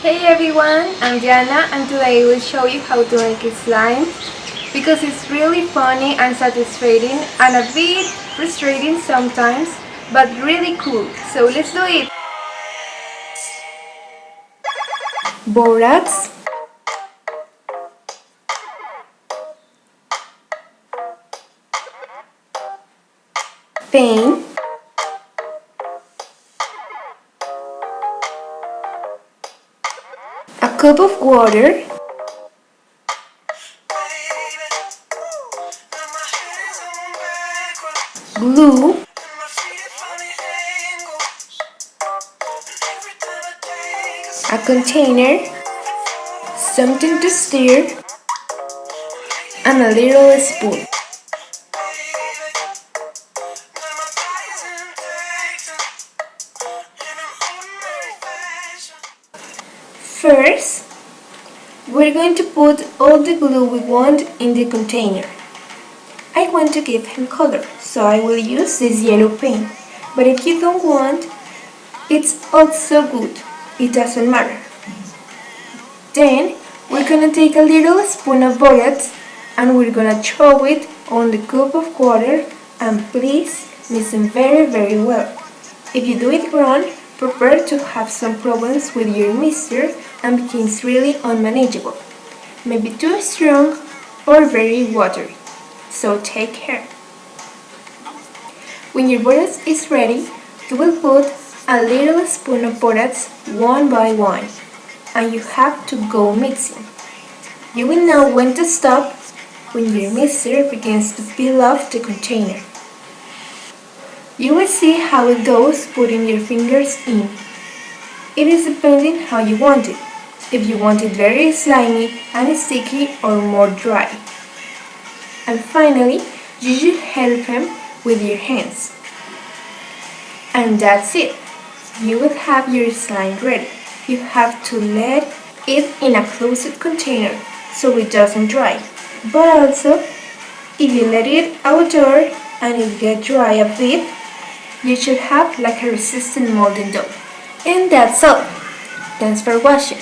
Hey everyone, I'm Diana and today I will show you how to make a slime because it's really funny and satisfying and a bit frustrating sometimes, but really cool. So let's do it! Borax, paint, a cup of water, glue, a container, something to stir, and a little spoon. First, we're going to put all the glue we want in the container. I want to give him color, so I will use this yellow paint. But if you don't want, it's also good. It doesn't matter. Then, we're gonna take a little spoon of borax and we're gonna throw it on the cup of water, and please listen very well. If you do it wrong, prepare to have some problems with your mixture and becomes really unmanageable. Maybe too strong or very watery. So take care. When your borax is ready, you will put a little spoon of borax one by one, and you have to go mixing. You will know when to stop when your mixture begins to peel off the container. You will see how it goes putting your fingers in. It is depending how you want it. If you want it very slimy and sticky or more dry. And finally, you should help him with your hands. And that's it. You will have your slime ready. You have to let it in a closed container so it doesn't dry. But also, if you let it outdoor and it gets dry a bit, you should have like a resistant molding dough. And that's all. Thanks for watching.